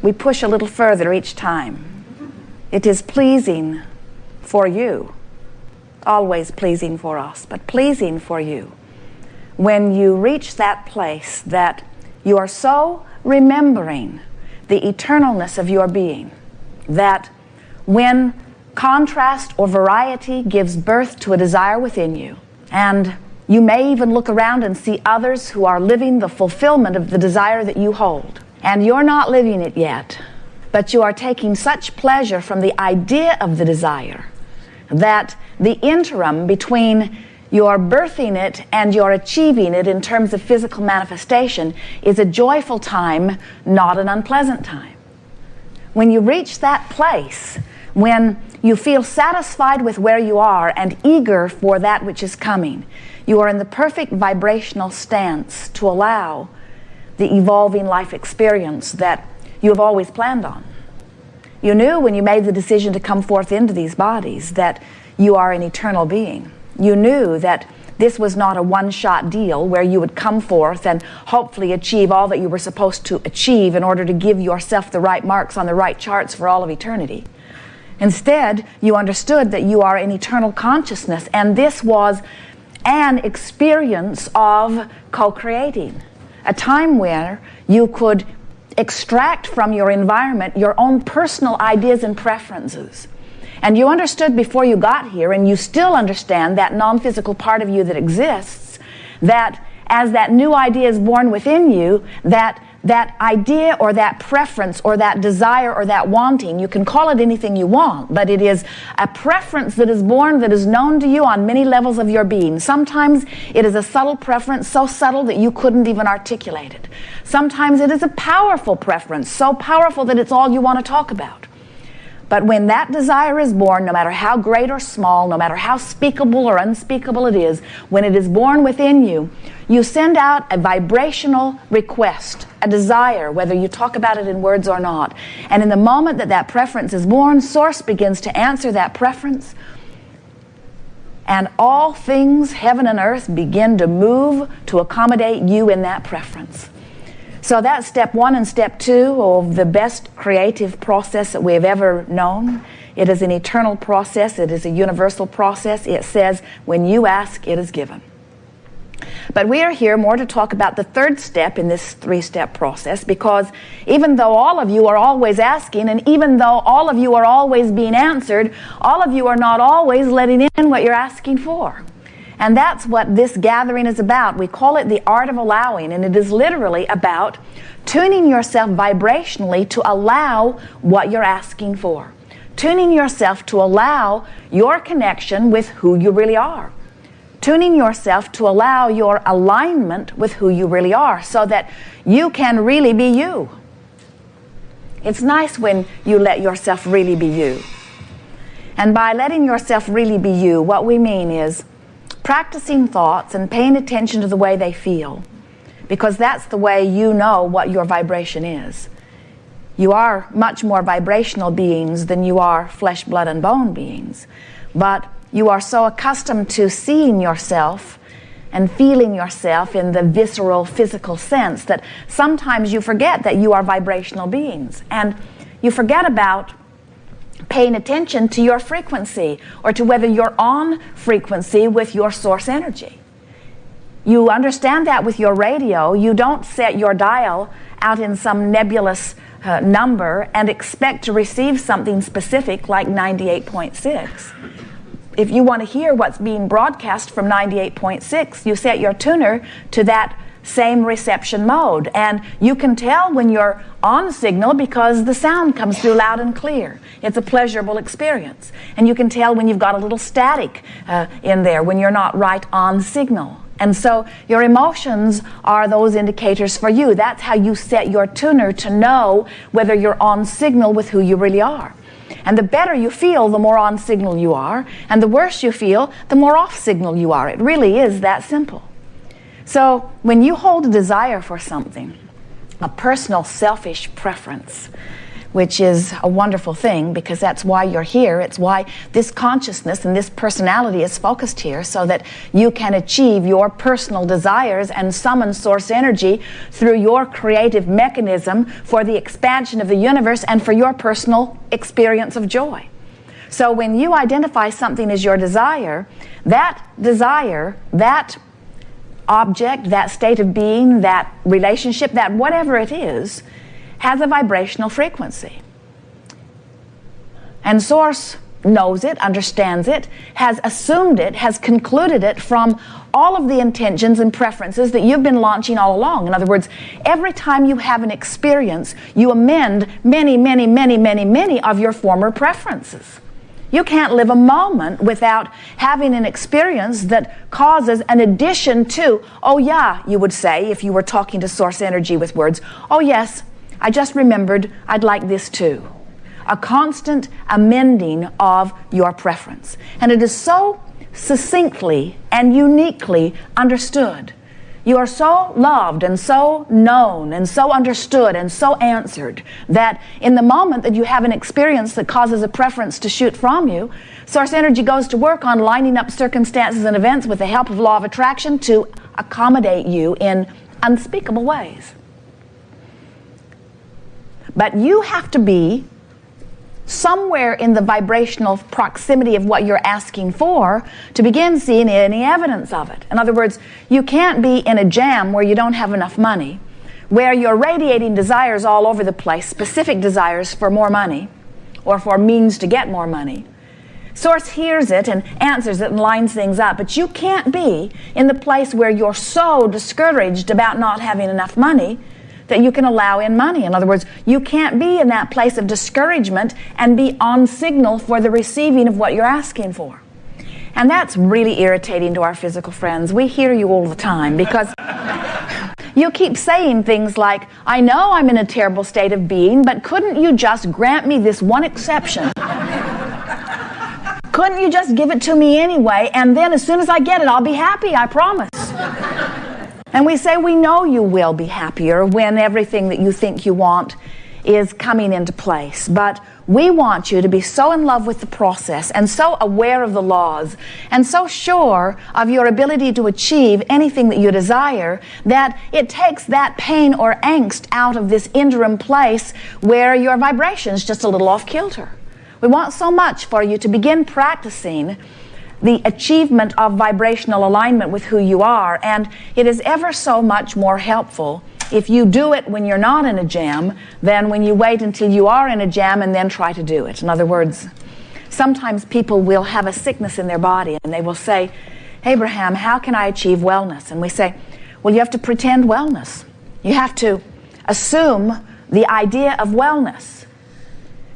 we push a little further each time. It is pleasing for you, always pleasing for us, but pleasing for you when you reach that place that you are so remembering the eternalness of your being, that when contrast or variety gives birth to a desire within you, and you may even look around and see others who are living the fulfillment of the desire that you hold, and you're not living it yet, but you are taking such pleasure from the idea of the desire that the interim between your birthing it and your achieving it in terms of physical manifestation is a joyful time, not an unpleasant time. When you reach that place, when you feel satisfied with where you are and eager for that which is coming, you are in the perfect vibrational stance to allow the evolving life experience that you have always planned on. You knew when you made the decision to come forth into these bodies that you are an eternal being. You knew that this was not a one-shot deal where you would come forth and hopefully achieve all that you were supposed to achieve in order to give yourself the right marks on the right charts for all of eternity. Instead, you understood that you are an eternal consciousness, and this was an experience of co-creating, a time where you could extract from your environment your own personal ideas and preferences. And you understood before you got here, and you still understand that non-physical part of you that exists, that as that new idea is born within you, that idea or that preference or that desire or that wanting, you can call it anything you want, but it is a preference that is born, that is known to you on many levels of your being. Sometimes it is a subtle preference, so subtle that you couldn't even articulate it. Sometimes it is a powerful preference, so powerful that it's all you want to talk about. But when that desire is born, no matter how great or small, no matter how speakable or unspeakable it is, when it is born within you, you send out a vibrational request, a desire, whether you talk about it in words or not. And in the moment that that preference is born, Source begins to answer that preference, and all things, heaven and earth, begin to move to accommodate you in that preference. So that's step one and step two of the best creative process that we have ever known. It is an eternal process. It is a universal process. It says, when you ask, it is given. But we are here more to talk about the third step in this three-step process, because even though all of you are always asking, and even though all of you are always being answered, all of you are not always letting in what you're asking for. And that's what this gathering is about. We call it the art of allowing, and it is literally about tuning yourself vibrationally to allow what you're asking for. Tuning yourself to allow your connection with who you really are. Tuning yourself to allow your alignment with who you really are, so that you can really be you. It's nice when you let yourself really be you. And by letting yourself really be you, what we mean is practicing thoughts and paying attention to the way they feel, because that's the way you know what your vibration is. You are much more vibrational beings than you are flesh, blood, and bone beings, but you are so accustomed to seeing yourself and feeling yourself in the visceral, physical sense that sometimes you forget that you are vibrational beings, and you forget about paying attention to your frequency, or to whether you're on frequency with your source energy. You understand that with your radio. You don't set your dial out in some nebulous number and expect to receive something specific like 98.6. If you want to hear what's being broadcast from 98.6, you set your tuner to that same reception mode, and you can tell when you're on signal because the sound comes through loud and clear. It's a pleasurable experience. And you can tell when you've got a little static in there, when you're not right on signal. And so your emotions are those indicators for you. That's how you set your tuner to know whether you're on signal with who you really are. And the better you feel, the more on signal you are, and the worse you feel, the more off signal you are. It really is that simple. So when you hold a desire for something, a personal selfish preference, which is a wonderful thing because that's why you're here. It's why this consciousness and this personality is focused here, so that you can achieve your personal desires and summon source energy through your creative mechanism for the expansion of the universe and for your personal experience of joy. So when you identify something as your desire, that object, that state of being, that relationship, that whatever it is, has a vibrational frequency. And Source knows it, understands it, has assumed it, has concluded it from all of the intentions and preferences that you've been launching all along. In other words, every time you have an experience, you amend many of your former preferences. You can't live a moment without having an experience that causes an addition to, oh yeah, you would say, if you were talking to Source Energy with words, oh yes, I just remembered I'd like this too. A constant amending of your preference. And it is so succinctly and uniquely understood. You are so loved and so known and so understood and so answered that in the moment that you have an experience that causes a preference to shoot from you, Source Energy goes to work on lining up circumstances and events with the help of law of attraction to accommodate you in unspeakable ways. But you have to be somewhere in the vibrational proximity of what you're asking for to begin seeing any evidence of it. In other words, you can't be in a jam where you don't have enough money, where you're radiating desires all over the place, specific desires for more money or for means to get more money. Source hears it and answers it and lines things up, but you can't be in the place where you're so discouraged about not having enough money that you can allow in money. In other words, you can't be in that place of discouragement and be on signal for the receiving of what you're asking for. And that's really irritating to our physical friends. We hear you all the time because you keep saying things like, I know I'm in a terrible state of being, but couldn't you just grant me this one exception? Couldn't you just give it to me anyway, and then as soon as I get it, I'll be happy, I promise. And we say, we know you will be happier when everything that you think you want is coming into place. But we want you to be so in love with the process and so aware of the laws and so sure of your ability to achieve anything that you desire that it takes that pain or angst out of this interim place where your vibration's just a little off kilter. We want so much for you to begin practicing the achievement of vibrational alignment with who you are, and it is ever so much more helpful if you do it when you're not in a jam than when you wait until you are in a jam and then try to do it. In other words, sometimes people will have a sickness in their body and they will say, Abraham, how can I achieve wellness? And we say, well, you have to pretend wellness. You have to assume the idea of wellness.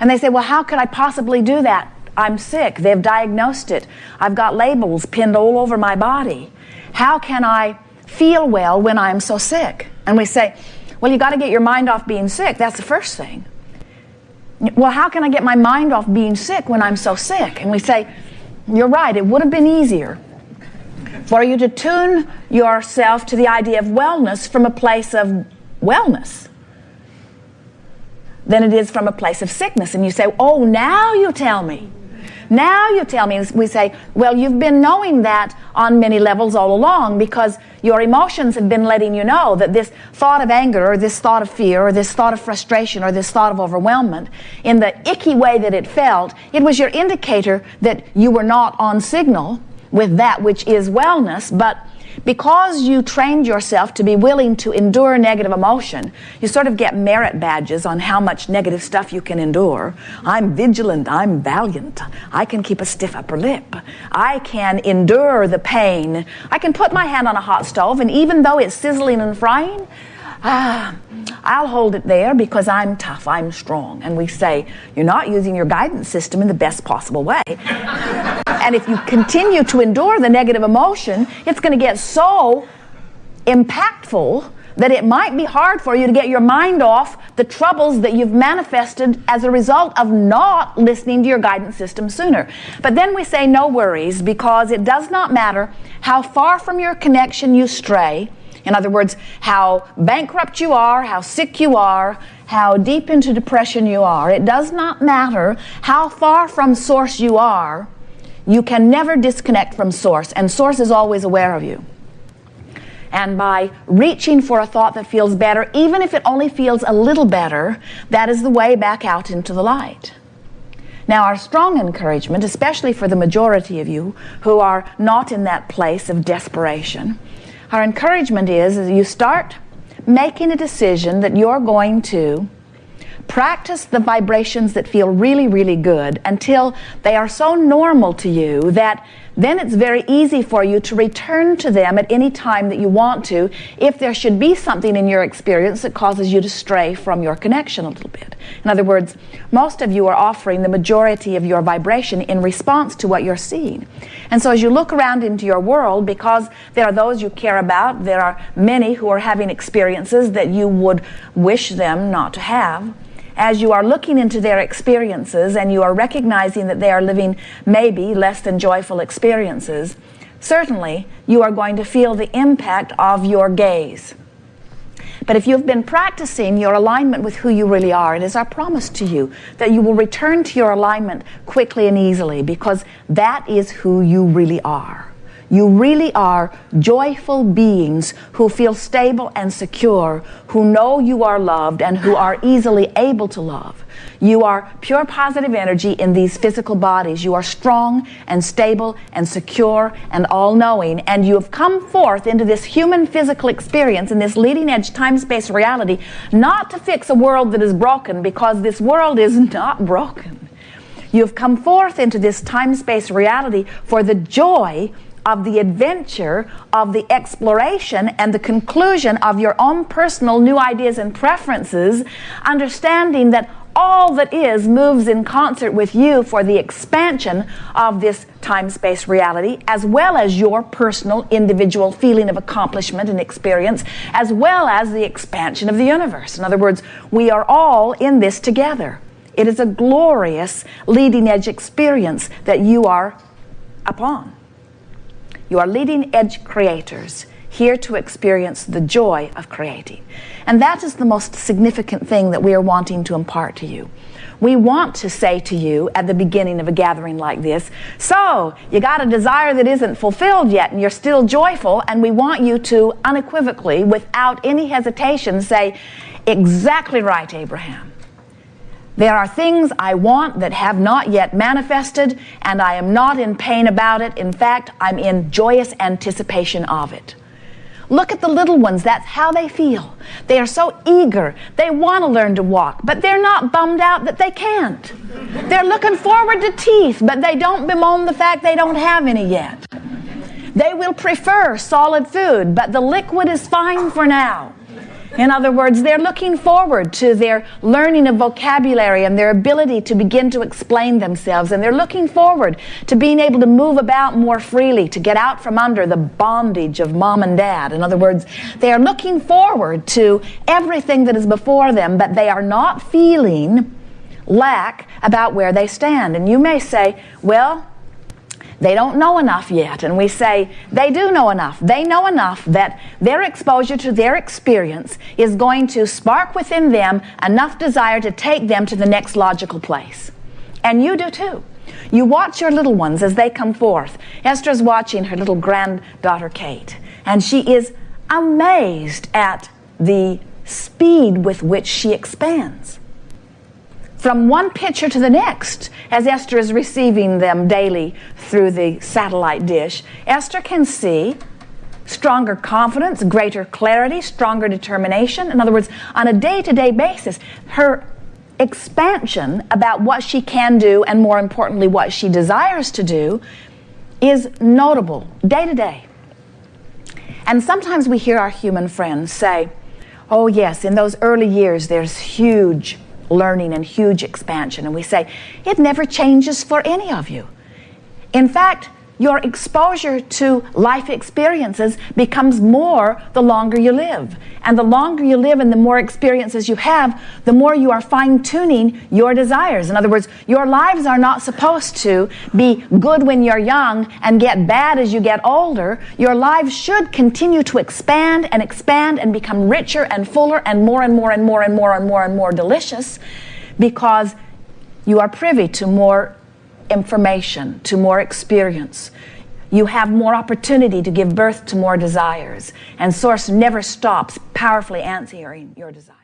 And they say, well, how could I possibly do that? I'm sick. They've diagnosed it. I've got labels pinned all over my body. How can I feel well when I'm so sick? And we say, well, you got to get your mind off being sick. That's the first thing. Well, how can I get my mind off being sick when I'm so sick? And we say, you're right. It would have been easier for you to tune yourself to the idea of wellness from a place of wellness than it is from a place of sickness. And you say, oh, now you tell me. Now you tell me. We say, well, you've been knowing that on many levels all along because your emotions have been letting you know that this thought of anger or this thought of fear or this thought of frustration or this thought of overwhelmment, in the icky way that it felt, it was your indicator that you were not on signal with that which is wellness. But because you trained yourself to be willing to endure negative emotion, you sort of get merit badges on how much negative stuff you can endure. I'm vigilant, I'm valiant, I can keep a stiff upper lip, I can endure the pain, I can put my hand on a hot stove and even though it's sizzling and frying, I'll hold it there because I'm tough, I'm strong. And we say, you're not using your guidance system in the best possible way. And if you continue to endure the negative emotion, it's going to get so impactful that it might be hard for you to get your mind off the troubles that you've manifested as a result of not listening to your guidance system sooner. But then we say no worries, because it does not matter how far from your connection you stray, In other words, how bankrupt you are, how sick you are, how deep into depression you are. It does not matter how far from Source you are. You can never disconnect from Source, and Source is always aware of you. And by reaching for a thought that feels better, even if it only feels a little better, that is the way back out into the light. Now, our strong encouragement, especially for the majority of you who are not in that place of desperation, our encouragement is you start making a decision that you're going to practice the vibrations that feel really, really good until they are so normal to you that then it's very easy for you to return to them at any time that you want to if there should be something in your experience that causes you to stray from your connection a little bit. In other words, most of you are offering the majority of your vibration in response to what you're seeing. And so as you look around into your world, because there are those you care about, there are many who are having experiences that you would wish them not to have. As you are looking into their experiences and you are recognizing that they are living maybe less than joyful experiences, certainly you are going to feel the impact of your gaze. But if you've been practicing your alignment with who you really are, it is our promise to you that you will return to your alignment quickly and easily, because that is who you really are. You really are joyful beings who feel stable and secure, who know you are loved and who are easily able to love. You are pure positive energy in these physical bodies. You are strong and stable and secure and all-knowing, and you have come forth into this human physical experience, in this leading-edge time-space reality, not to fix a world that is broken, because this world is not broken. You have come forth into this time-space reality for the joy of the adventure, of the exploration, and the conclusion of your own personal new ideas and preferences, understanding that all that is moves in concert with you for the expansion of this time-space reality, as well as your personal individual feeling of accomplishment and experience, as well as the expansion of the universe. In other words, we are all in this together. It is a glorious leading-edge experience that you are upon. You are leading-edge creators, here to experience the joy of creating. And that is the most significant thing that we are wanting to impart to you. We want to say to you at the beginning of a gathering like this, so you got a desire that isn't fulfilled yet and you're still joyful, and we want you to unequivocally, without any hesitation, say, exactly right, Abraham. There are things I want that have not yet manifested, and I am not in pain about it. In fact, I'm in joyous anticipation of it. Look at the little ones. That's how they feel. They are so eager. They want to learn to walk, but they're not bummed out that they can't. They're looking forward to teeth, but they don't bemoan the fact they don't have any yet. They will prefer solid food, but the liquid is fine for now. In other words, they're looking forward to their learning of vocabulary and their ability to begin to explain themselves. And they're looking forward to being able to move about more freely, to get out from under the bondage of mom and dad. In other words, they are looking forward to everything that is before them, but they are not feeling lack about where they stand. And you may say, well, they don't know enough yet. And we say, they do know enough. They know enough that their exposure to their experience is going to spark within them enough desire to take them to the next logical place. And you do too. You watch your little ones as they come forth. Esther's watching her little granddaughter, Kate, and she is amazed at the speed with which she expands. From one picture to the next, as Esther is receiving them daily through the satellite dish, Esther can see stronger confidence, greater clarity, stronger determination. In other words, on a day-to-day basis, her expansion about what she can do, and more importantly, what she desires to do, is notable day to day. And sometimes we hear our human friends say, oh yes, in those early years there's huge learning and huge expansion. And we say, it never changes for any of you. In fact, your exposure to life experiences becomes more the longer you live. And the longer you live and the more experiences you have, the more you are fine-tuning your desires. In other words, your lives are not supposed to be good when you're young and get bad as you get older. Your lives should continue to expand and become richer and fuller and more and more and more and more and more and more delicious, because you are privy to more information, to more experience. You have more opportunity to give birth to more desires. And Source never stops powerfully answering your desires.